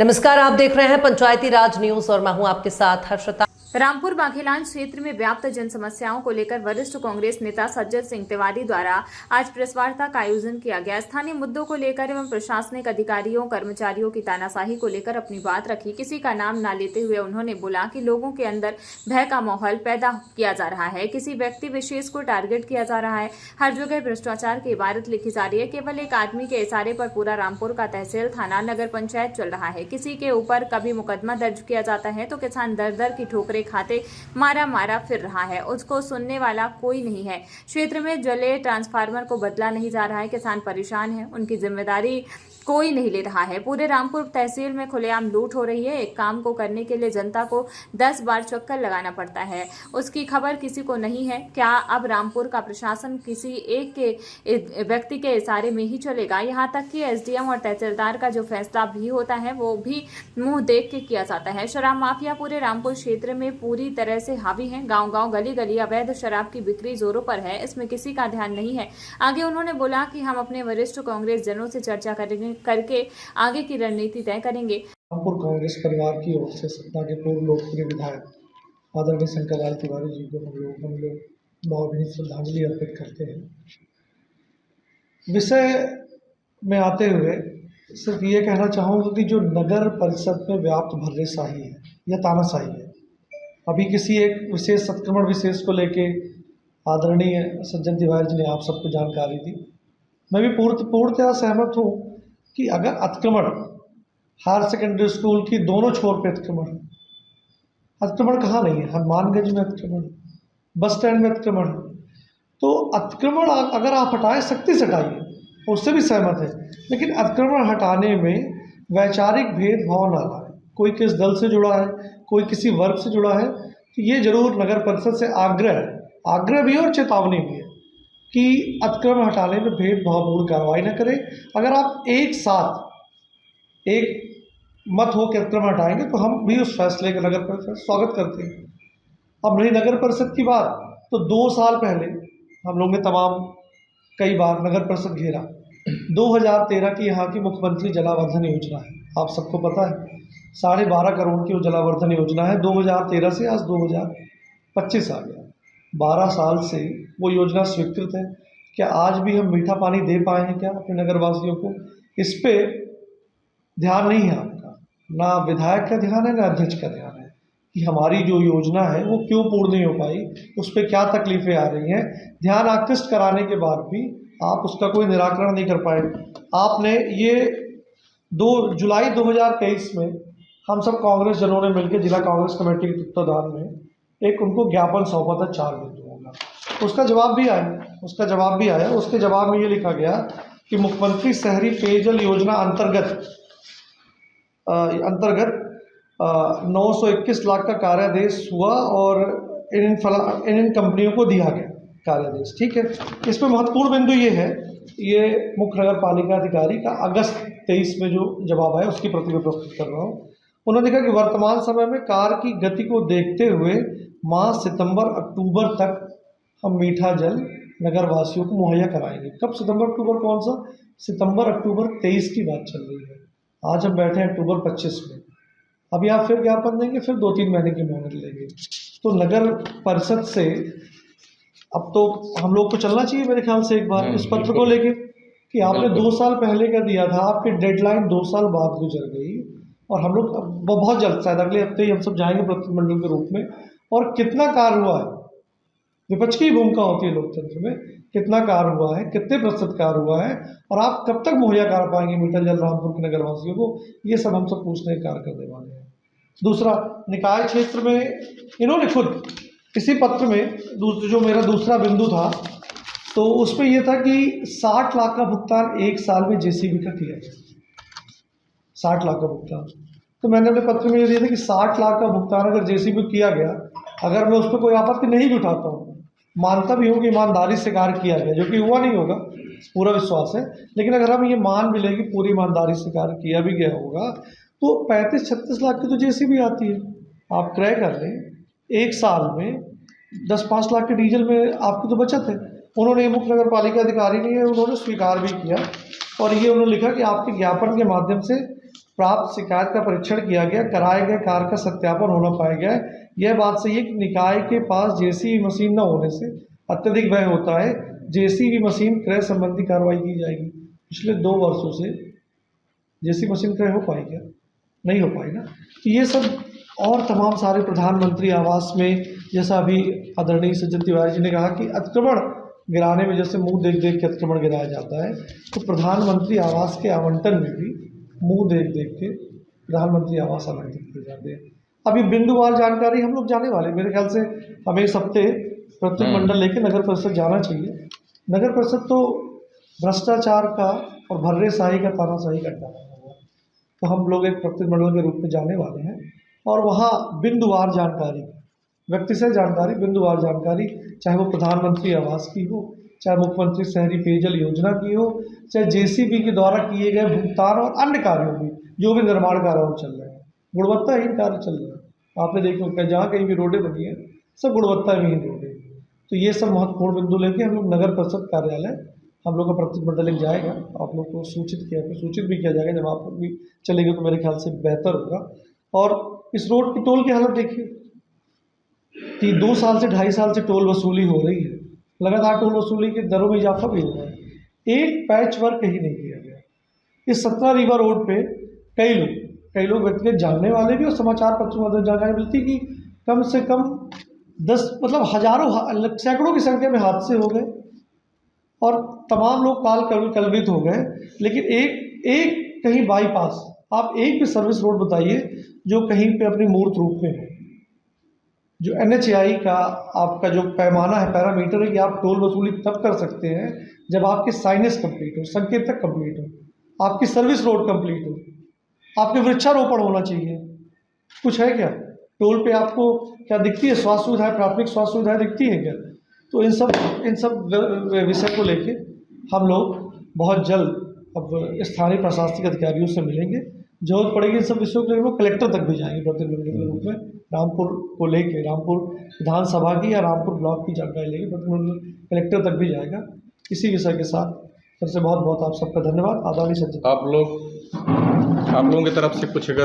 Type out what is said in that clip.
नमस्कार, आप देख रहे हैं पंचायती राज न्यूज और मैं हूं आपके साथ हर्षिता। रामपुर बाघेलान क्षेत्र में व्याप्त जन समस्याओं को लेकर वरिष्ठ कांग्रेस नेता सज्जन सिंह तिवारी द्वारा आज प्रेस वार्ता का आयोजन किया गया। स्थानीय मुद्दों को लेकर एवं प्रशासनिक अधिकारियों कर्मचारियों की तानाशाही को लेकर अपनी बात रखी। किसी का नाम न लेते हुए उन्होंने बोला कि लोगों के अंदर भय का माहौल पैदा किया जा रहा है, किसी व्यक्ति विशेष को टारगेट किया जा रहा है, हर जगह भ्रष्टाचार की इबारत लिखी जा रही है। केवल एक आदमी के इशारे पर पूरा रामपुर का तहसील, थाना, नगर पंचायत चल रहा है। किसी के ऊपर कभी मुकदमा दर्ज किया जाता है तो किसान दर दर की ठोकरें खाते मारा फिर रहा है, उसको सुनने वाला कोई नहीं है। क्षेत्र में जले ट्रांसफार्मर को बदला नहीं जा रहा है, किसान परेशान है, उनकी जिम्मेदारी कोई नहीं ले रहा है। पूरे रामपुर तहसील में खुलेआम लूट हो रही है। एक काम को करने के लिए जनता को 10 बार चक्कर लगाना पड़ता है, उसकी खबर किसी को नहीं है। क्या अब रामपुर का प्रशासन किसी एक के व्यक्ति के इशारे में ही चलेगा? यहाँ तक कि एसडीएम और तहसीलदार का जो फैसला भी होता है वो भी मुंह देख के किया जाता है। शराब माफिया पूरे रामपुर क्षेत्र में पूरी तरह से हावी है। गांव-गांव, गली-गली अवैध शराब की बिक्री जोरों पर है, इसमें किसी का ध्यान नहीं है। आगे उन्होंने बोला कि हम अपने वरिष्ठ कांग्रेस जनों से चर्चा करके आगे की रणनीति तय करेंगे। रामपुर कांग्रेस परिवार की ओर से सतना के पूर्व लोकप्रिय विधायक आदरणीय शंकर लाल तिवारी जी को हम लोग भावभीनी श्रद्धांजलि अर्पित करते हैं। विषय में आते हुए सिर्फ ये कहना चाहूँगा कि जो नगर परिषद में व्याप्त भर्रेशाही है या तानाशाही है, अभी किसी एक विशेष अतिक्रमण विशेष को लेके आदरणीय सज्जन तिवारी जी ने आप सबको जानकारी दी। मैं भी पूर्णतः सहमत हूँ कि अगर अतिक्रमण हायर सेकेंडरी स्कूल की दोनों छोर पे अतिक्रमण कहाँ नहीं है, हनुमानगंज में अतिक्रमण, बस स्टैंड में अतिक्रमण, तो अतिक्रमण अगर आप हटाए सकते से हटाइए, उससे भी सहमत है, लेकिन अतिक्रमण हटाने में वैचारिक भेदभाव ना लाए। कोई किस दल से जुड़ा है, कोई किसी वर्ग से जुड़ा है, तो ये जरूर नगर परिषद से आग्रह भी है और चेतावनी भी है कि अतिक्रमण हटाने में भेदभावपूर्ण कार्रवाई न करें। अगर आप एक साथ एक मत हो के अतिक्रमण हटाएंगे तो हम भी उस फैसले का नगर परिषद स्वागत करते हैं। अब रही नगर परिषद की बात, तो 2 साल पहले हम लोगों ने कई बार नगर परिषद घेरा। 2013 की यहाँ की मुख्यमंत्री जलावर्धन योजना है, आप सबको पता है, 12.5 करोड़ की वो जलावर्धन योजना है। 2013 से आज 2025 आ गया, 12 साल से वो योजना स्वीकृत है। क्या आज भी हम मीठा पानी दे पाए हैं क्या अपने नगरवासियों को? इस पे ध्यान नहीं है आपका, ना विधायक का ध्यान है ना अध्यक्ष का ध्यान है कि हमारी जो योजना है वो क्यों पूर्ण नहीं हो पाई, उस पर क्या तकलीफें आ रही हैं। ध्यान आकृष्ट कराने के बाद भी आप उसका कोई निराकरण नहीं कर पाए। आपने ये 2 जुलाई 2023 में हम सब कांग्रेस जनों ने मिलकर जिला कांग्रेस कमेटी के तत्वाधान में एक उनको ज्ञापन सौंपा था 4 बिंदुओं का। उसका जवाब भी आया। उसके जवाब में ये लिखा गया कि मुख्यमंत्री शहरी पेयजल योजना अंतर्गत 921 लाख का कार्यादेश हुआ और इन कंपनियों को दिया गया कार्यादेश। ठीक है, इसमें महत्वपूर्ण बिंदु ये है, ये मुख्य नगर पालिका अधिकारी का अगस्त 23 में जो जवाब आया उसकी प्रति मैं प्रस्तुत कर रहा हूँ। उन्होंने कहा कि वर्तमान समय में कार्य की गति को देखते हुए माह सितंबर-अक्टूबर तक हम मीठा जल नगर वासियों को मुहैया कराएंगे। कब सितंबर-अक्टूबर कौन सा? सितंबर-अक्टूबर 23 की बात चल रही है, आज हम बैठे हैं अक्टूबर 25 में। अभी आप फिर ज्ञापन देंगे, फिर 2-3 महीने की मोहलत लेंगे। तो नगर परिषद से अब तो हम लोग को चलना चाहिए मेरे ख्याल से एक बार इस पत्र को लेके कि आपने 2 साल पहले का दिया था, आपकी डेडलाइन 2 साल बाद गुजर गई और हम लोग बहुत जल्द, शायद अगले हफ्ते ही हम सब जाएंगे प्रतिनिधिमंडल के रूप में। और कितना कार्य हुआ है, विपक्ष की भूमिका होती है लोकतंत्र में, कितना कार्य हुआ है, कितने प्रतिशत कार्य हुआ है और आप कब तक मुहैया करा पाएंगे मीठा जल रामपुर के नगरवासियों को, ये सब हम सब पूछने का कार्य करने वाले हैं। दूसरा, निकाय क्षेत्र में इन्होंने खुद इसी पत्र में जो मेरा दूसरा बिंदु था, तो उसमें यह था कि 60 लाख का भुगतान 1 साल में जेसीबी का किया जाए। 60 लाख का भुगतान, तो मैंने अपने पत्र में ये दिया था कि 60 लाख का भुगतान अगर जेसीबी किया गया, अगर मैं उस पर कोई आपत्ति नहीं भी उठाता हूँ, मानता भी हूँ कि ईमानदारी से कार्य किया गया, जो कि हुआ नहीं होगा, पूरा विश्वास है, लेकिन अगर हम ये मान भी लें कि पूरी ईमानदारी से कार्य किया भी गया होगा, तो 35-36 लाख की तो जेसीबी आती है। आप क्रय कर लें, 1 साल में 10-5 लाख के डीजल में आपकी तो बचत है। उन्होंने मुख्य नगर पालिका अधिकारी ने उन्होंने स्वीकार भी किया और ये उन्होंने लिखा कि आपके ज्ञापन के माध्यम से प्राप्त शिकायत का परीक्षण किया गया, कराए गए कार्य का सत्यापन होना पाया गया। यह बात सही है कि निकाय के पास जेसीबी मशीन न होने से अत्यधिक व्यय होता है। जेसीबी मशीन क्रय संबंधी कार्रवाई की जाएगी। पिछले 2 वर्षों से जेसीबी मशीन क्रय हो पाई क्या? नहीं हो पाई ना। तो ये सब और तमाम सारे प्रधानमंत्री आवास में, जैसा अभी आदरणीय सज्जन तिवारी जी ने कहा कि अतिक्रमण गिराने में जैसे मुंह देख देख के अतिक्रमण गिराया जाता है, तो प्रधानमंत्री आवास के आवंटन में भी मुंह देख देख के प्रधानमंत्री आवास आवंटित किए जाते हैं। अभी बिंदुवार जानकारी हम लोग जाने वाले, मेरे ख्याल से हमें इस हफ्ते प्रत्येक मंडल लेके नगर परिषद जाना चाहिए। नगर परिषद तो भ्रष्टाचार का और भर्रेशाही का तानाशाही का अड्डा बना हुआ है, तो हम लोग एक प्रत्येक मंडल के रूप में जाने वाले हैं और वहाँ बिंदुवार जानकारी, व्यक्ति से जानकारी, बिंदुवार जानकारी, चाहे वो प्रधानमंत्री आवास की हो, चाहे मुख्यमंत्री शहरी पेयजल योजना की हो, चाहे जेसीबी के द्वारा किए गए भुगतान और अन्य कार्यों की, जो भी निर्माण कार्य चल रहे हैं, गुणवत्ताहीन कार्य चल रहे हैं। आपने देखा होगा जहाँ कहीं भी रोडें बनी है सब गुणवत्ताहीन रोडें। तो ये सब महत्वपूर्ण बिंदु लेके हम लोग नगर परिषद कार्यालय, हम लोग का प्रत्येक मंडल जाएगा, आप लोग को सूचित भी किया जाएगा। जब आप लोग भी चलेंगे तो मेरे ख्याल से बेहतर होगा। और इस रोड की टोल की हालत देखिए कि 2 साल से 2.5 साल से टोल वसूली हो रही है, लगातार टोल वसूली की दरों में इजाफा भी हो रहा है। एक पैच वर्क ही नहीं किया गया। इस 17 रिवर रोड पे कई लोग व्यक्तिगत जानने वाले भी और समाचार पत्रों में जानकारी मिलती कि कम से कम 10 मतलब हजारों सैकड़ों की संख्या में हादसे हो गए और तमाम लोग कलवित हो गए। लेकिन एक कहीं बाईपास, आप एक भी सर्विस रोड बताइए जो कहीं पे अपनी मूर्त रूप में है। जो NHAI का आपका जो पैमाना है, पैरामीटर है कि आप टोल वसूली तब कर सकते हैं जब आपकी साइनेज कंप्लीट हो, संकेतक कंप्लीट हो, आपकी सर्विस रोड कंप्लीट हो, आपके वृक्षारोपण होना चाहिए। कुछ है क्या? टोल पे आपको क्या दिखती है? स्वास्थ्य सुविधाएं, प्राथमिक स्वास्थ्य सुविधाएं दिखती हैं क्या? तो इन सब विषय को लेके हम लोग बहुत जल्द अब स्थानीय प्रशासनिक अधिकारियों से मिलेंगे। जरूरत पड़ेगी इन सब विषयों के लिए वो कलेक्टर तक भी जाएंगे प्रतिनिधि के रूप में। रामपुर को लेके, रामपुर विधानसभा की या रामपुर ब्लॉक की जानकारी लेके प्रतिनिधि कलेक्टर तक भी जाएगा। इसी विषय के साथ फिर से बहुत बहुत आप सबका धन्यवाद। आदानी सज्जन, आप लोगों की तरफ से कुछ अगर